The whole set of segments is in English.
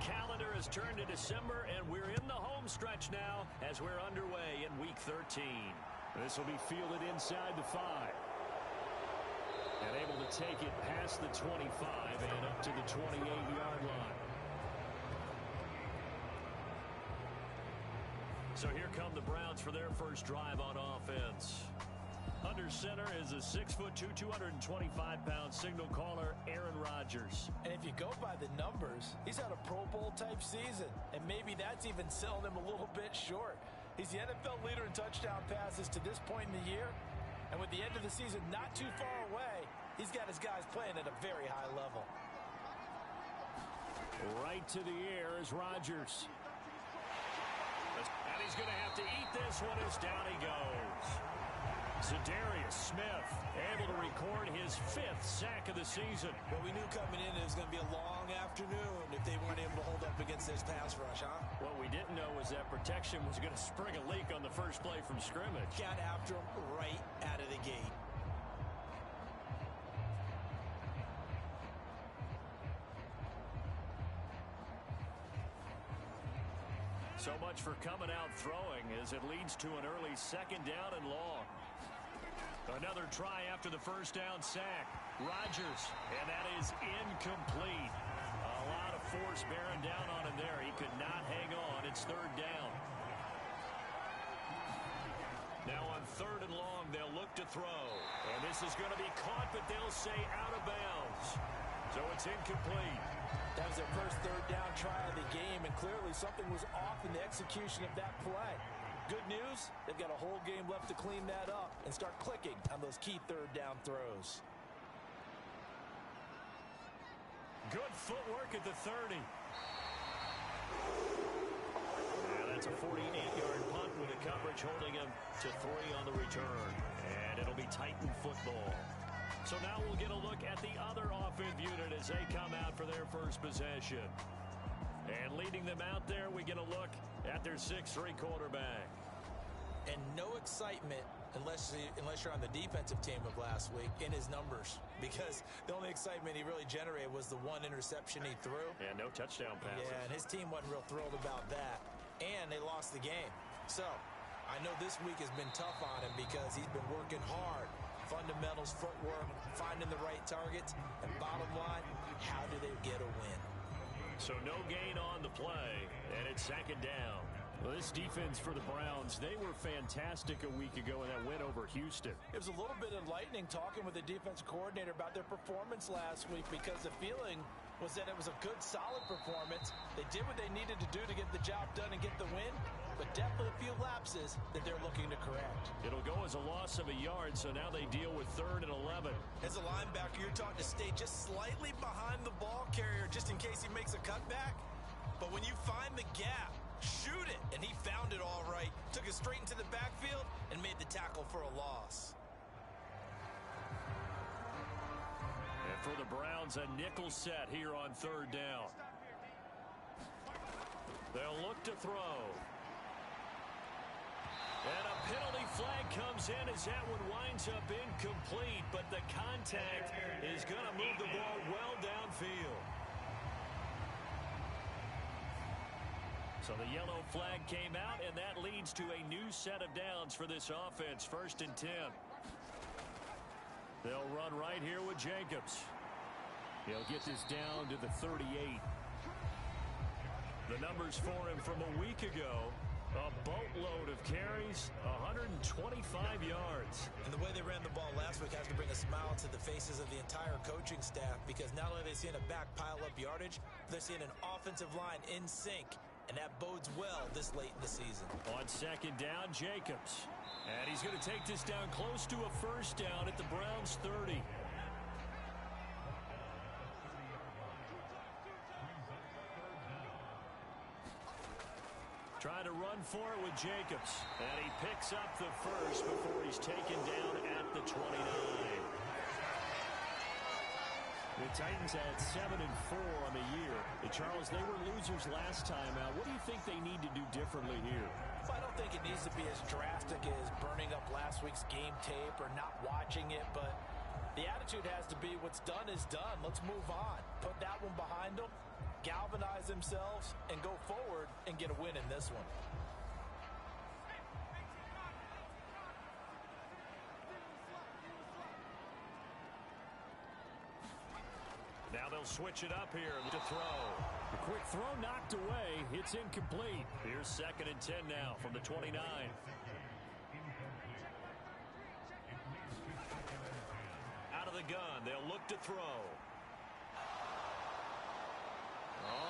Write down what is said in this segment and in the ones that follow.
calendar has turned to December, and we're in the home stretch now as we're underway in Week 13. This will be fielded inside the 5. And able to take it past the 25 and up to the 28-yard line. So here come the Browns for their first drive on offense. Under center is a 6'2", 225-pound signal caller, Aaron Rodgers. And if you go by the numbers, he's had a Pro Bowl-type season. And maybe that's even selling him a little bit short. He's the NFL leader in touchdown passes to this point in the year. And with the end of the season not too far away, he's got his guys playing at a very high level. Right to the air is Rodgers. And he's going to have to eat this one as down he goes. Za'Darius Smith able to record his 5th sack of the season. Well, we knew coming in it was going to be a long afternoon if they weren't able to hold up against this pass rush, huh? What we didn't know was that protection was going to spring a leak on the first play from scrimmage. Got after him right out of the gate. So much for coming out throwing as it leads to an early 2nd down and long. Another try after the first down sack. Rodgers, and that is incomplete. A lot of force bearing down on him there. He could not hang on. It's 3rd down. Now on 3rd and long, they'll look to throw. And this is going to be caught, but they'll say out of bounds. So it's incomplete. That was their first 3rd down try of the game, and clearly something was off in the execution of that play. Good news, they've got a whole game left to clean that up and start clicking on those key 3rd down throws. Good footwork at the 30. Yeah, that's a 48-yard punt with the coverage holding him to 3 on the return. And it'll be Titan football. So now we'll get a look at the other offensive unit as they come out for their first possession. And leading them out there, we get a look at their 6'3" quarterback. And no excitement unless you're on the defensive team of last week in his numbers, because the only excitement he really generated was the 1 interception he threw. And no touchdown passes. Yeah, and his team wasn't real thrilled about that. And they lost the game. So I know this week has been tough on him because he's been working hard. Fundamentals, footwork, finding the right targets, and bottom line, how do they get a win? So no gain on the play, and it's 2nd down. Well, this defense for the Browns, they were fantastic a week ago in that win over Houston. It was a little bit enlightening talking with the defense coordinator about their performance last week, because the feeling was that it was a good, solid performance. They did what they needed to do to get the job done and get the win, but definitely a few lapses that they're looking to correct. It'll go as a loss of a yard, so now they deal with 3rd and 11. As a linebacker, you're taught to stay just slightly behind the ball carrier just in case he makes a cutback. But when you find the gap, shoot it. And he found it all right. Took it straight into the backfield and made the tackle for a loss. And for the Browns, a nickel set here on 3rd down. They'll look to throw. And a penalty flag comes in as that one winds up incomplete, but the contact is going to move the ball well downfield. So the yellow flag came out, and that leads to a new set of downs for this offense. 1st and 10. They'll run right here with Jacobs. He'll get this down to the 38. The numbers for him from a week ago: a boatload of carries, 125 yards. And the way they ran the ball last week has to bring a smile to the faces of the entire coaching staff, because not only are they seeing a back pile up yardage, they're seeing an offensive line in sync. And that bodes well this late in the season. On 2nd down, Jacobs. And he's going to take this down close to a 1st down at the Browns' 30. Trying to run for it with Jacobs. And he picks up the first before he's taken down at the 29. The Titans had 7-4 on the year. Charles, they were losers last time out. What do you think they need to do differently here? Well, I don't think it needs to be as drastic as burning up last week's game tape or not watching it, but the attitude has to be what's done is done. Let's move on. Put that one behind them galvanize themselves and go forward and get a win in this one. Now they'll switch it up here to throw. The quick throw knocked away. It's incomplete. Here's 2nd and 10 now from the 29. Out of the gun, they'll look to throw.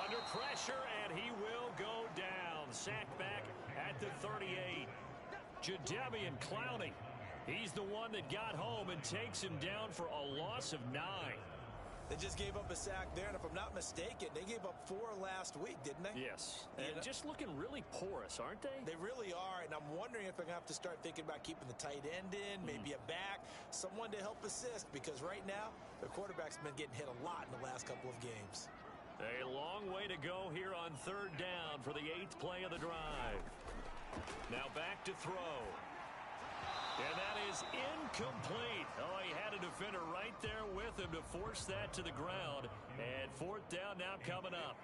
Under pressure, and he will go down. Sacked back at the 38. Jadeveon Clowney. He's the one that got home and takes him down for a loss of 9. They just gave up a sack there, and if I'm not mistaken, they gave up 4 last week, didn't they? Yes. And just looking really porous, aren't they? They really are, and I'm wondering if they're going to have to start thinking about keeping the tight end in, maybe a back, someone to help assist, because right now, the quarterback's been getting hit a lot in the last couple of games. A long way to go here on 3rd down for the 8th play of the drive. Now back to throw. And that is incomplete. Oh, he had a defender right there with him to force that to the ground. And 4th down now coming up.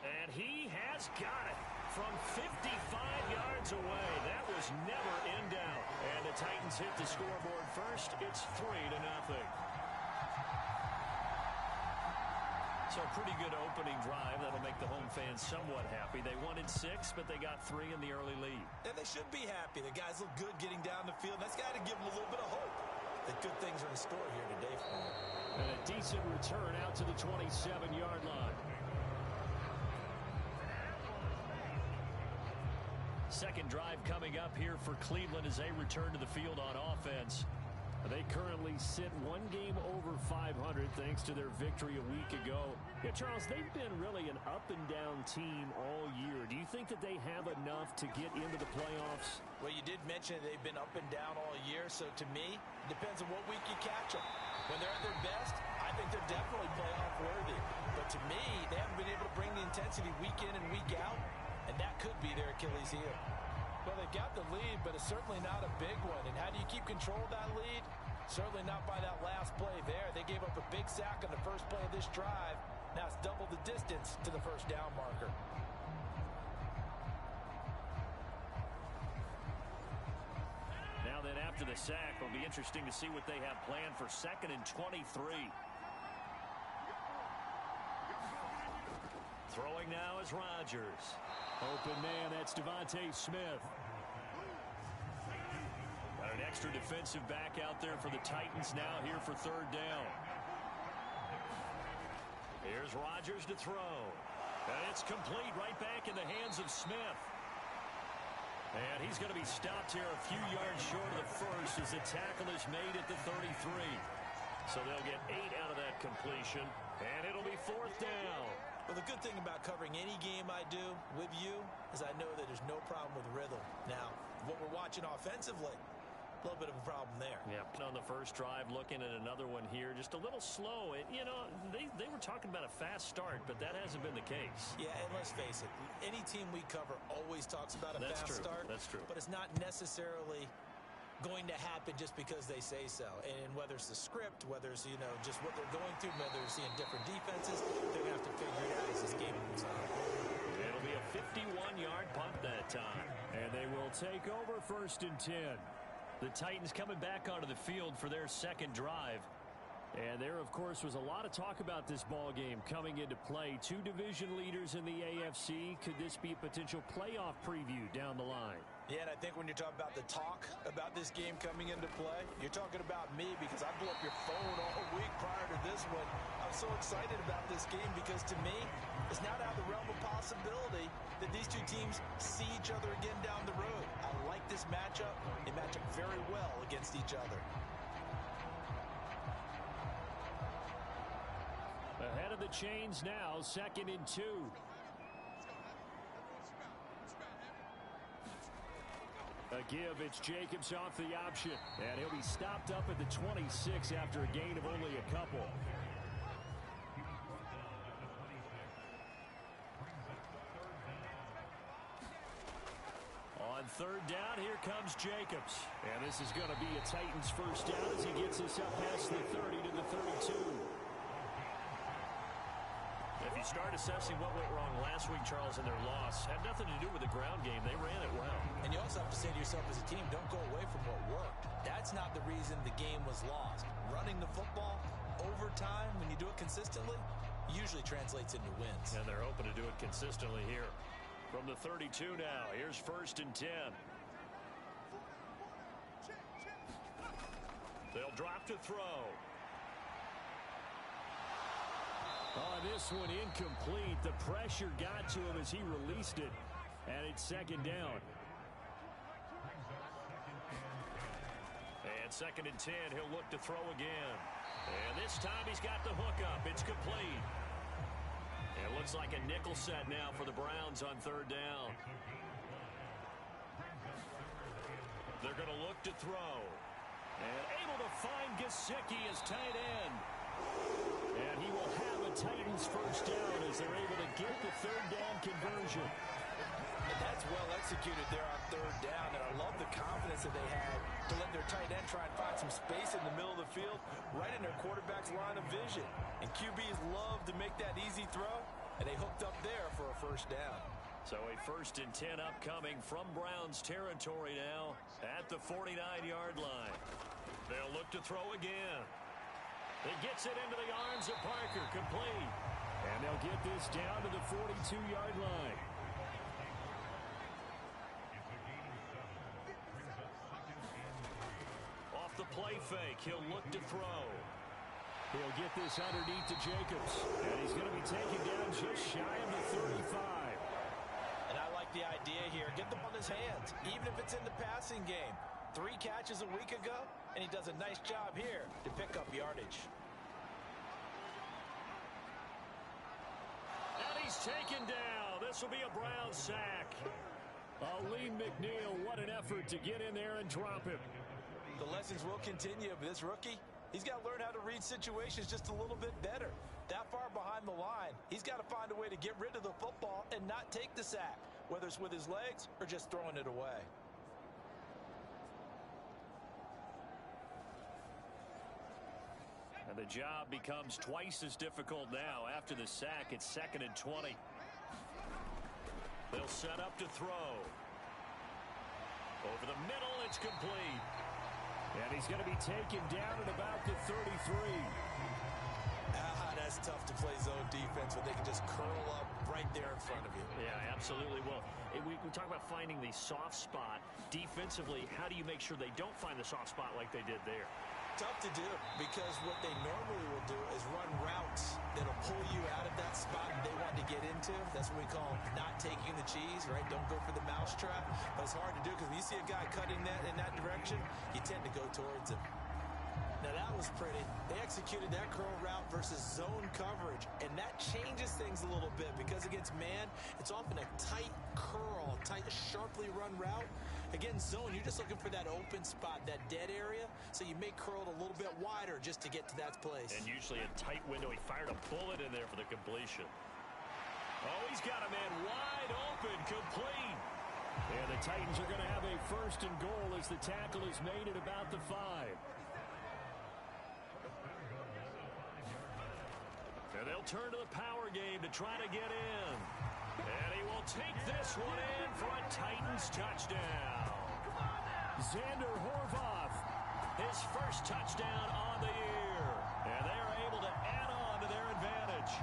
And he has got it from 55 yards away. That was never in doubt. And the Titans hit the scoreboard first. It's 3-0. So a pretty good opening drive. That'll make the home fans somewhat happy. They wanted 6, but they got 3 in the early lead. And they should be happy. The guys look good getting down the field. That's got to give them a little bit of hope that good things are in store here today for them. And a decent return out to the 27-yard line. Second drive coming up here for Cleveland as they return to the field on offense. They currently sit 1 game over 500 thanks to their victory a week ago. Yeah, Charles, they've been really an up-and-down team all year. Do you think that they have enough to get into the playoffs? Well, you did mention they've been up and down all year, so to me, it depends on what week you catch them. When they're at their best, I think they're definitely playoff worthy. But to me, they haven't been able to bring the intensity week in and week out, and that could be their Achilles heel. Well, they've got the lead, but it's certainly not a big one. And how do you keep control of that lead? Certainly not by that last play there. They gave up a big sack on the first play of this drive. Now it's double the distance to the 1st down marker. Now then, after the sack, it'll be interesting to see what they have planned for 2nd and 23. Throwing now is Rodgers. Open man, that's Devontae Smith. Got an extra defensive back out there for the Titans now here for 3rd down. Here's Rodgers to throw. And it's complete right back in the hands of Smith. And he's going to be stopped here a few yards short of the first as the tackle is made at the 33. So they'll get 8 out of that completion. And it'll be 4th down. Well, the good thing about covering any game I do with you is I know that there's no problem with rhythm. Now, what we're watching offensively, a little bit of a problem there. Yeah, on the first drive, looking at another one here, just a little slow. And, you know, they were talking about a fast start, but that hasn't been the case. Yeah, and let's face it, any team we cover always talks about a fast start. That's true. But it's not necessarily going to happen just because they say so. And whether it's the script, whether it's, you know, just what they're going through, whether they're seeing different defenses, they're going to have to figure it out as this game moves on. It'll be a 51-yard punt that time. And they will take over 1st and 10. The Titans coming back onto the field for their 2nd drive. And there, of course, was a lot of talk about this ball game coming into play. 2 division leaders in the AFC. Could this be a potential playoff preview down the line? Yeah, and I think when you're talking about the talk about this game coming into play, you're talking about me because I blew up your phone all week prior to this one. I'm so excited about this game because to me, it's not out of the realm of possibility that these two teams see each other again down the road. I like this matchup. They match up very well against each other. Ahead of the chains now, 2nd and 2. A give, it's Jacobs off the option. And he'll be stopped up at the 26 after a gain of only a couple. On 3rd down, here comes Jacobs. And this is going to be a Titans 1st down as he gets us up past the 30 to the 32. If you start assessing what went wrong last week, Charles, in their loss, had nothing to do with the ground game. They ran it well. And you also have to say to yourself as a team, don't go away from what worked. That's not the reason the game was lost. Running the football over time, when you do it consistently, usually translates into wins. And they're hoping to do it consistently here. From the 32 now, here's 1st and 10. They'll drop to throw. Oh, this one incomplete. The pressure got to him as he released it. And it's 2nd down. And 2nd and 10, he'll look to throw again. And this time he's got the hook up. It's complete. It looks like a nickel set now for the Browns on 3rd down. They're going to look to throw. And able to find Gesicki as tight end. And he will have a Titans 1st down as they're able to get the 3rd down conversion. And that's well executed there on 3rd down. And I love the confidence that they had to let their tight end try and find some space in the middle of the field, right in their quarterback's line of vision. And QBs love to make that easy throw, and they hooked up there for a 1st down. So a 1st and 10 upcoming from Browns territory now at the 49-yard line. They'll look to throw again. He gets it into the arms of Parker, complete. And they'll get this down to the 42-yard line. Off the play fake, he'll look to throw. He'll get this underneath to Jacobs. And he's going to be taken down just shy of the 35. And I like the idea here. Get the ball in his hands, even if it's in the passing game. 3 catches a week ago, and he does a nice job here to pick up yardage. And he's taken down. This will be a Browns sack. Aleem McNeil, what an effort to get in there and drop him. The lessons will continue, but this rookie, he's got to learn how to read situations just a little bit better. That far behind the line, he's got to find a way to get rid of the football and not take the sack, whether it's with his legs or just throwing it away. And the job becomes twice as difficult now. After the sack, it's 2nd and 20. They'll set up to throw. Over the middle, it's complete. And he's going to be taken down at about the 33. That's tough to play zone defense when they can just curl up right there in front of you. Yeah, absolutely. Well, we talk about finding the soft spot. Defensively, how do you make sure they don't find the soft spot like they did there? Tough to do, because what they normally will do is run routes that'll pull you out of that spot they want to get into. That's what we call not taking the cheese, right? Don't go for the mousetrap. But it's hard to do, because when you see a guy cutting that in that direction, you tend to go towards him. Now that was pretty. They executed that curl route versus zone coverage, and that changes things a little bit, because against man, it's often a tight curl, tight, sharply run route. Against zone, you're just looking for that open spot, that dead area, so you may curl it a little bit wider just to get to that place. And usually a tight window. He fired a bullet in there for the completion. Oh, he's got a man wide open, complete. And the Titans are going to have a 1st and goal as the tackle is made at about the 5. And they'll turn to the power game to try to get in. And he will take this one in for a Titans touchdown. Xander Horvath, his 1st touchdown on the year. And they are able to add on to their advantage.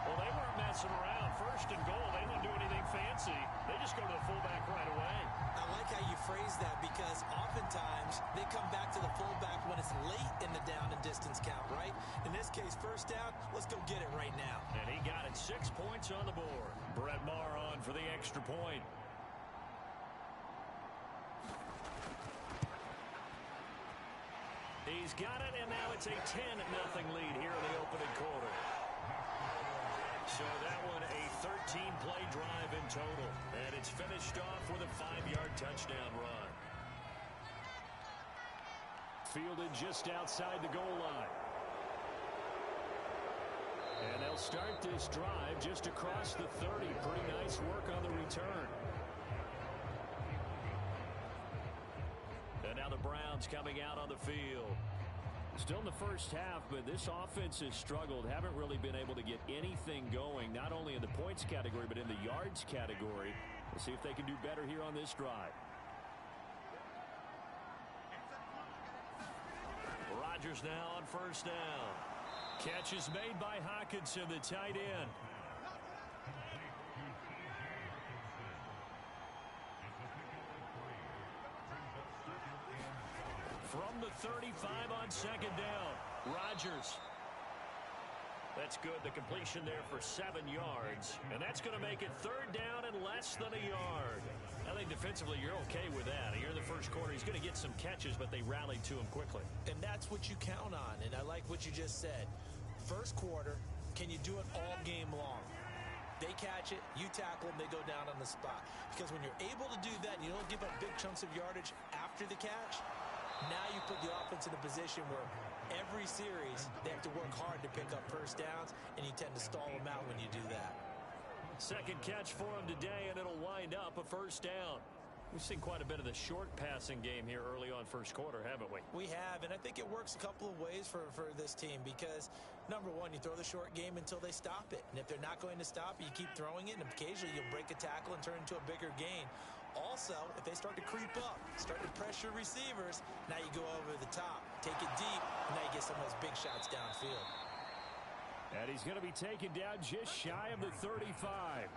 Well, they weren't messing around. 1st and goal, they didn't do anything fancy. They just go to the fullback right away. I like how you phrase that, because oftentimes they come back to the fullback when it's late in the down and distance count, right? In this case, 1st down, let's go get it right now. And he got it, 6 points on the board. Brett Maher on for the extra point. He's got it, and now it's a 10-0 lead here in the opening quarter. So that one a 13-play drive in total, and it's finished off with a 5-yard touchdown run. Fielded just outside the goal line. And they'll start this drive just across the 30. Pretty nice work on the return. And now the Browns coming out on the field. Still in the first half, but this offense has struggled. Haven't really been able to get anything going, not only in the points category, but in the yards category. We'll see if they can do better here on this drive. Rodgers now on first down. Catch is made by Hockenson, the tight end. From the 35 on second down, Rodgers. That's good. The completion there for 7 yards. And that's going to make it third down and less than a yard. I think defensively you're okay with that. Here in the first quarter, he's going to get some catches, but they rallied to him quickly. And that's what you count on. And I like what you just said. First quarter, can you do it all game long? They catch it, you tackle them, they go down on the spot. Because when you're able to do that, and you don't give up big chunks of yardage after the catch, now you put the offense in a position where every series they have to work hard to pick up first downs, and you tend to stall them out when you do that. Second catch for him today, and it'll wind up a first down. We've seen quite a bit of the short passing game here early on first quarter, haven't we? We have, and I think it works a couple of ways for this team because, number one, you throw the short game until they stop it. And if they're not going to stop it, you keep throwing it, and occasionally you'll break a tackle and turn into a bigger gain. Also, if they start to creep up, start to pressure receivers, now you go over the top, take it deep, and now you get some of those big shots downfield. And he's going to be taken down just shy of the 35.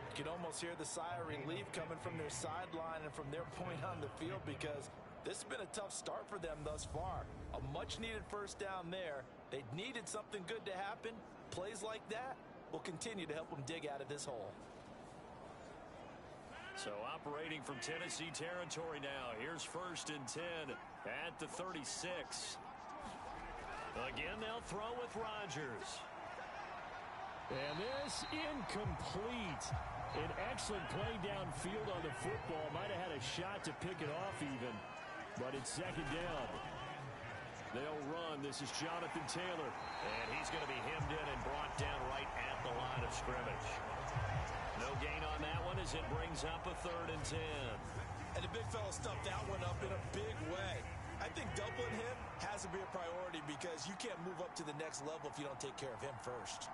You can almost hear the sigh of relief coming from their sideline and from their point on the field because this has been a tough start for them thus far. A much-needed first down there. They needed something good to happen. Plays like that will continue to help them dig out of this hole. So operating from Tennessee territory now. Here's first and 10 at the 36. Again, they'll throw with Rodgers. And this incomplete. An excellent play downfield on the football. Might have had a shot to pick it off even. But it's second down. They'll run. This is Jonathan Taylor. And he's going to be hemmed in and brought down right at the line of scrimmage. No gain on that one as it brings up a third and 10. And the big fella stuffed that one up in a big way. I think doubling him has to be a priority because you can't move up to the next level if you don't take care of him first.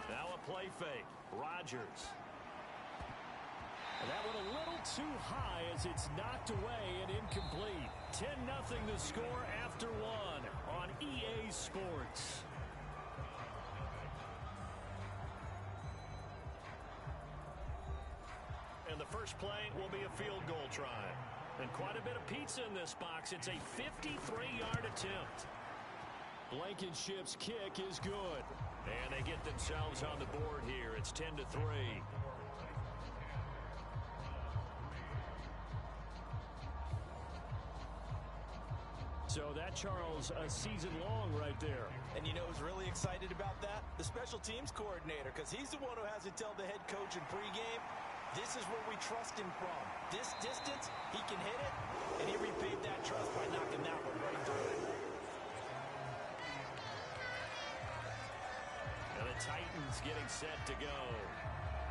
Now a play fake. Rodgers. And that one a little too high as it's knocked away and incomplete. 10-0 the score after one on EA Sports. And the first play will be a field goal try. And quite a bit of pizza in this box. It's a 53-yard attempt. Blankenship's kick is good. And they get themselves on the board here. It's 10-3. So that, Charles, a season long right there. And you know who's really excited about that? The special teams coordinator, because he's the one who has to tell the head coach in pregame, this is where we trust him from. This distance, he can hit it, and he repaid that trust by knocking that one right through it. And the Titans getting set to go.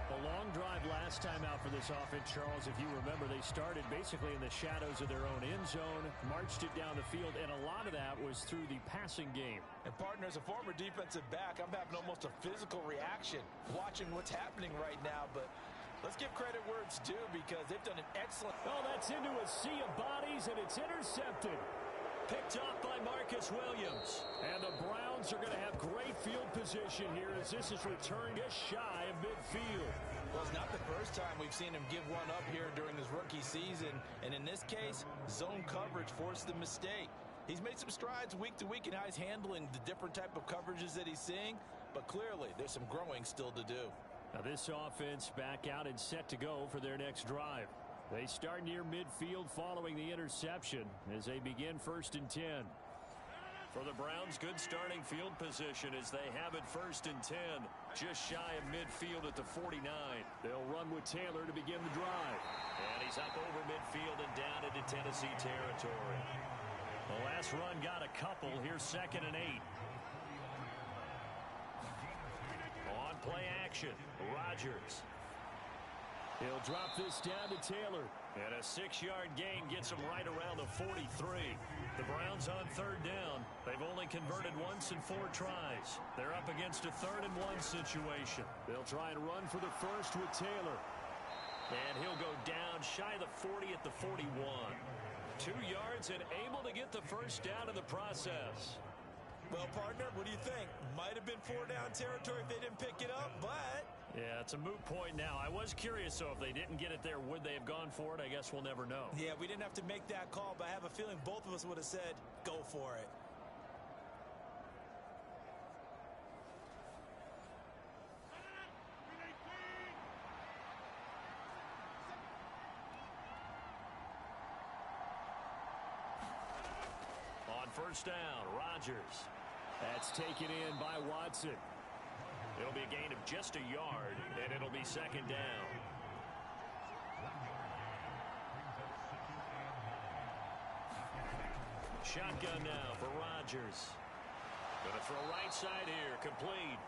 A long drive last time out for this offense, Charles. If you remember, they started basically in the shadows of their own end zone, marched it down the field, and a lot of that was through the passing game. And partner, as a former defensive back, I'm having almost a physical reaction watching what's happening right now, but let's give credit where it's due because they've done an excellent... Oh, that's into a sea of bodies, and it's intercepted. Picked off by Marcus Williams. And the Browns are going to have great field position here as this is returned just shy of midfield. Well, it's not the first time we've seen him give one up here during his rookie season. And in this case, zone coverage forced the mistake. He's made some strides week to week in how he's handling the different type of coverages that he's seeing. But clearly, there's some growing still to do. Now this offense back out and set to go for their next drive. They start near midfield following the interception as they begin first and 10. For the Browns, good starting field position as they have it first and 10. Just shy of midfield at the 49. They'll run with Taylor to begin the drive. And he's up over midfield and down into Tennessee territory. The last run got a couple. Here's second and 8. On play action, Rodgers. He'll drop this down to Taylor. And a 6-yard gain gets them right around the 43. The Browns on third down. They've only converted once in 4 tries. They're up against a 3rd-and-1 situation. They'll try and run for the first with Taylor. And he'll go down shy of the 40 at the 41. 2 yards and able to get the first down in the process. Well, partner, what do you think? Might have been 4-down territory if they didn't pick it up, but... Yeah, it's a moot point now. I was curious, so if they didn't get it there, would they have gone for it? I guess we'll never know. Yeah, we didn't have to make that call, but I have a feeling both of us would have said, go for it. On first down, Rodgers. That's taken in by Watson. It'll be a gain of just a yard, and it'll be 2nd down. Shotgun now for Rodgers. Going to throw right side here, complete.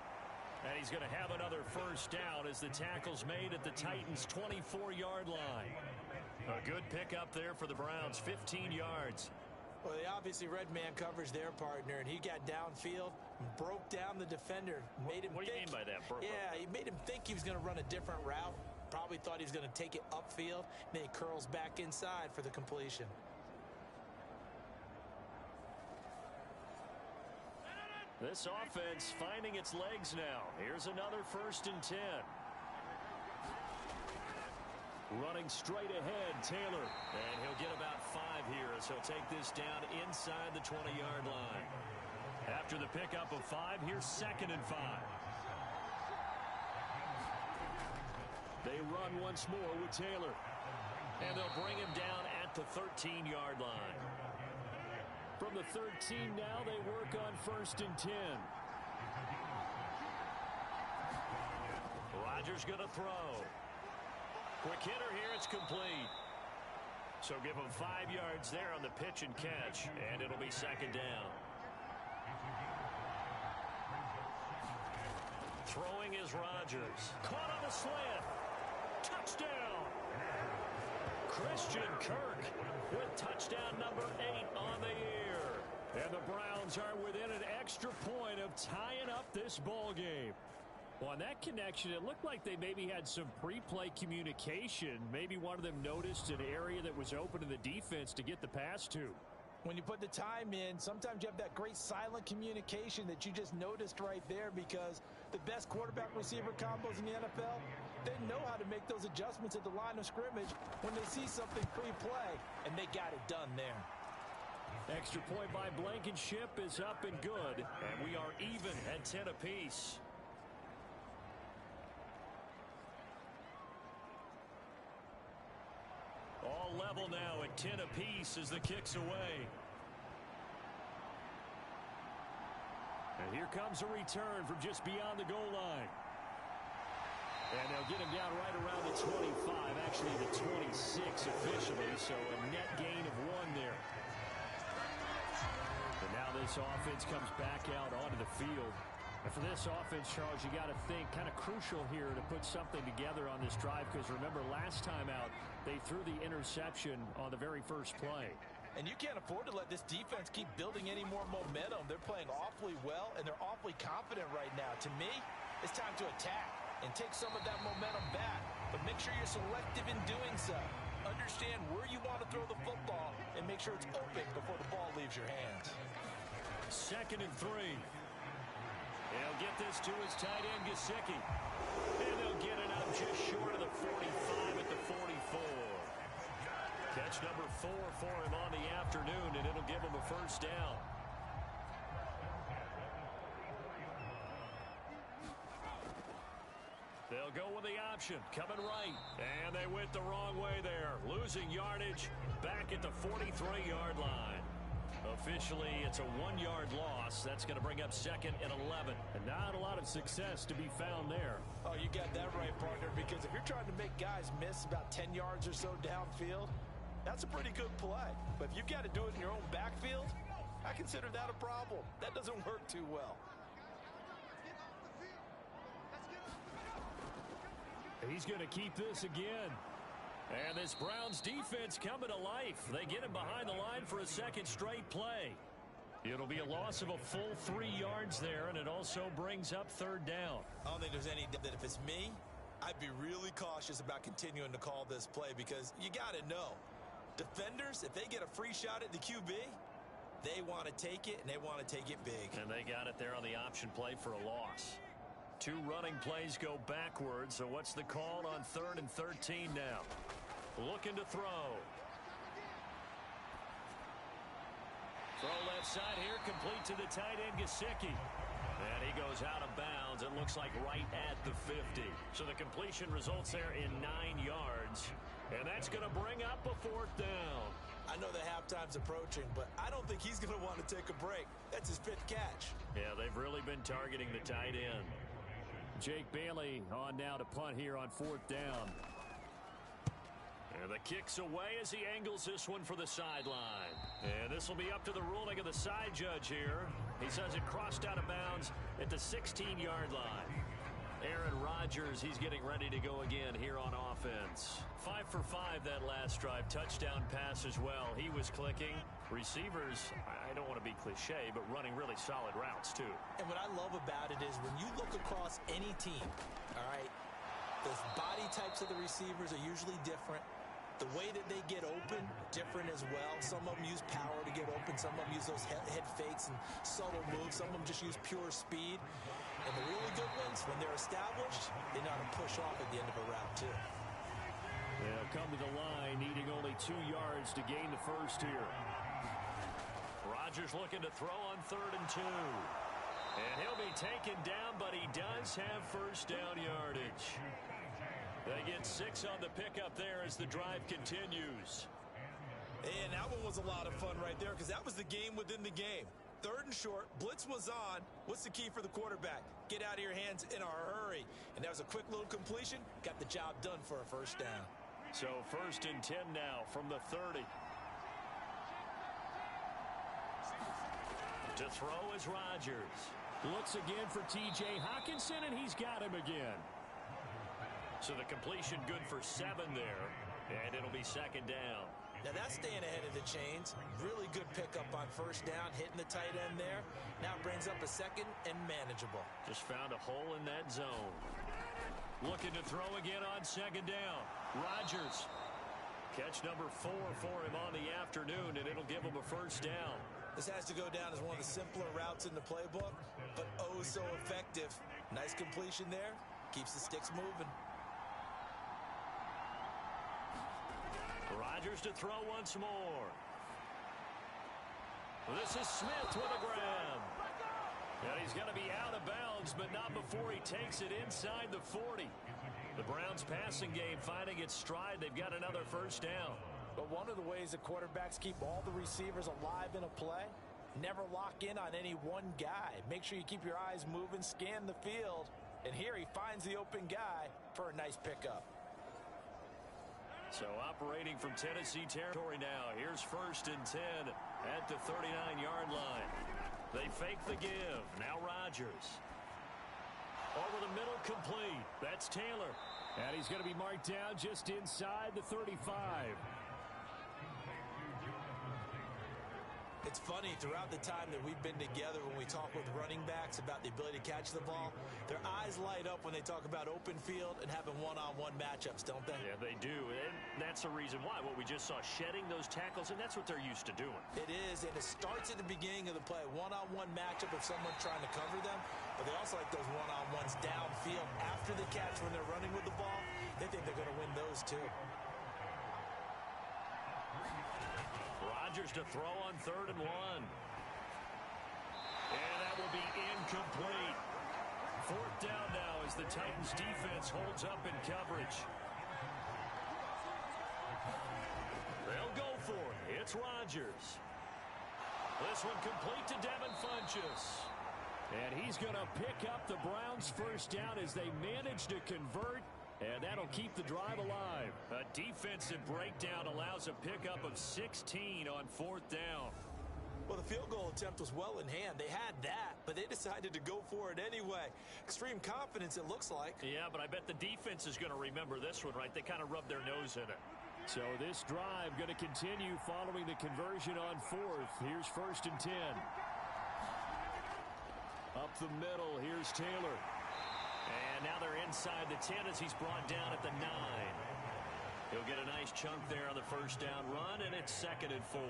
And he's going to have another first down as the tackle's made at the Titans' 24-yard line. A good pickup there for the Browns, 15 yards. Well, they obviously read man coverage their partner, and he got downfield, broke down the defender, made him What do you mean by that? Yeah, he made him think he was going to run a different route. Probably thought he was going to take it upfield. Then he curls back inside for the completion. This offense finding its legs now. Here's another 1st and 10. Running straight ahead, Taylor. And he'll get about 5 here as he'll take this down inside the 20-yard line. After the pickup of 5, here's 2nd and 5. They run once more with Taylor. And they'll bring him down at the 13-yard line. From the 13 now, they work on 1st and 10. Rodgers going to throw. Quick hitter here, it's complete. So give him 5 yards there on the pitch and catch, and it'll be 2nd down. Throwing is Rodgers. Caught on the slant. Touchdown! Christian Kirk with touchdown number 8 on the year. And the Browns are within an extra point of tying up this ball game. Well, on that connection, it looked like they maybe had some pre-play communication. Maybe one of them noticed an area that was open to the defense to get the pass to. When you put the time in, sometimes you have that great silent communication that you just noticed right there, because the best quarterback-receiver combos in the NFL, they know how to make those adjustments at the line of scrimmage when they see something pre-play, and they got it done there. Extra point by Blankenship is up and good, and we are even at 10 apiece. All level now at 10 apiece as the kick's away. And here comes a return from just beyond the goal line. And they'll get him down right around the 25, actually the 26 officially, so a net gain of 1 there. And now this offense comes back out onto the field. And for this offense, Charles, you got to think kind of crucial here to put something together on this drive, because remember last time out they threw the interception on the very first play. And you can't afford to let this defense keep building any more momentum. They're playing awfully well, and they're awfully confident right now. To me, it's time to attack and take some of that momentum back, but make sure you're selective in doing so. Understand where you want to throw the football and make sure it's open before the ball leaves your hands. 2nd and 3. He'll get this to his tight end, Gesicki. And they'll get it up just short of the 45 at the 44. Catch number 4 for him on the afternoon, and it'll give him a first down. They'll go with the option, coming right. And they went the wrong way there. Losing yardage back at the 43-yard line. Officially, it's a 1-yard loss. That's going to bring up 2nd and 11. And not a lot of success to be found there. Oh, you got that right, partner, because if you're trying to make guys miss about 10 yards or so downfield, that's a pretty good play. But if you've got to do it in your own backfield, I consider that a problem. That doesn't work too well. He's going to keep this again. And this Browns defense coming to life. They get him behind the line for a second straight play. It'll be a loss of a full 3 yards there, and it also brings up third down. I don't think there's any doubt that if it's me, I'd be really cautious about continuing to call this play because you got to know, defenders, if they get a free shot at the QB, they want to take it, and they want to take it big. And they got it there on the option play for a loss. 2 running plays go backwards, so what's the call on 3rd and 13 now? Looking to throw. Throw left side here, complete to the tight end, Gesicki. And he goes out of bounds, it looks like right at the 50. So the completion results there in 9 yards. And that's going to bring up a 4th down. I know the halftime's approaching, but I don't think he's going to want to take a break. That's his 5th catch. Yeah, they've really been targeting the tight end. Jake Bailey on now to punt here on 4th down. And the kick's away as he angles this one for the sideline. And this will be up to the ruling of the side judge here. He says it crossed out of bounds at the 16-yard line. Aaron Rodgers, he's getting ready to go again here on offense. 5 for 5 that last drive. Touchdown pass as well. He was clicking. Receivers, I don't want to be cliche, but running really solid routes too. And what I love about it is when you look across any team, all right, the body types of the receivers are usually different. The way that they get open, different as well. Some of them use power to get open. Some of them use those head fakes and subtle moves. Some of them just use pure speed. And the really good ones, when they're established, they know how to push off at the end of a route, too. They'll come to the line, needing only 2 yards to gain the first here. Rodgers looking to throw on 3rd and 2. And he'll be taken down, but he does have first down yardage. They get 6 on the pickup there as the drive continues. And that one was a lot of fun right there because that was the game within the game. 3rd and short, blitz was on. What's the key for the quarterback? Get out of your hands in a hurry. And that was a quick little completion. Got the job done for a first down. So 1st and 10 now from the 30. To throw is Rodgers. Looks again for T.J. Hockenson, and he's got him again. So the completion good for 7 there, and it'll be 2nd down. Now that's staying ahead of the chains. Really good pickup on first down, hitting the tight end there. Now it brings up a 2nd and manageable. Just found a hole in that zone. Looking to throw again on 2nd down. Rodgers. Catch number 4 for him on the afternoon, and it'll give him a first down. This has to go down as one of the simpler routes in the playbook, but oh so effective. Nice completion there. Keeps the sticks moving. Rodgers to throw once more. This is Smith with a grab. And he's going to be out of bounds, but not before he takes it inside the 40. The Browns passing game finding its stride. They've got another first down. But one of the ways that quarterbacks keep all the receivers alive in a play, never lock in on any one guy. Make sure you keep your eyes moving, scan the field. And here he finds the open guy for a nice pickup. So operating from Tennessee territory now. Here's 1st and 10 at the 39-yard line. They fake the give. Now Rodgers. Over the middle, complete. That's Taylor. And he's going to be marked down just inside the 35. It's funny, throughout the time that we've been together when we talk with running backs about the ability to catch the ball, their eyes light up when they talk about open field and having one-on-one matchups, don't they? Yeah, they do. And that's the reason why. What we just saw, shedding those tackles, and that's what they're used to doing. It is, and it starts at the beginning of the play. One-on-one matchup of someone trying to cover them, but they also like those one-on-ones downfield after the catch when they're running with the ball. They think they're going to win those too. Rodgers to throw on 3rd and 1. And that will be incomplete. 4th down now as the Titans defense holds up in coverage. They'll go for it. It's Rodgers. This one complete to Devin Funchess. And he's going to pick up the Browns' first down as they manage to convert. And that'll keep the drive alive. A defensive breakdown allows a pickup of 16 on 4th down. Well, the field goal attempt was well in hand. They had that, but they decided to go for it anyway. Extreme confidence, it looks like. Yeah, but I bet the defense is going to remember this one, right? They kind of rubbed their nose in it. So this drive going to continue following the conversion on fourth. Here's 1st and 10. Up the middle, here's Taylor. And now they're inside the 10 as he's brought down at the 9. He'll get a nice chunk there on the first down run, and it's 2nd and 4.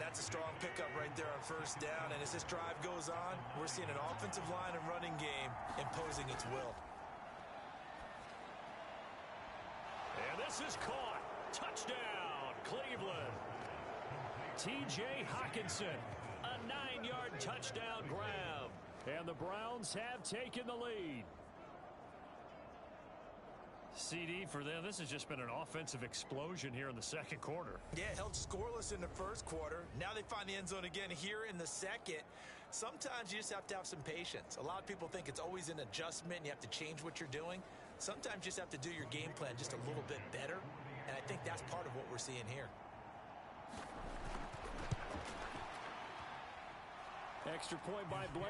That's a strong pickup right there on first down, and as this drive goes on, we're seeing an offensive line and running game imposing its will. And this is caught. Touchdown, Cleveland. T.J. Hockenson, a 9-yard touchdown grab. And the Browns have taken the lead. CD for them, this has just been an offensive explosion here in the second quarter. Yeah, held scoreless in the first quarter. Now they find the end zone again here in the second. Sometimes you just have to have some patience. A lot of people think it's always an adjustment and you have to change what you're doing. Sometimes you just have to do your game plan just a little bit better, and I think that's part of what we're seeing here. Extra point by Blake.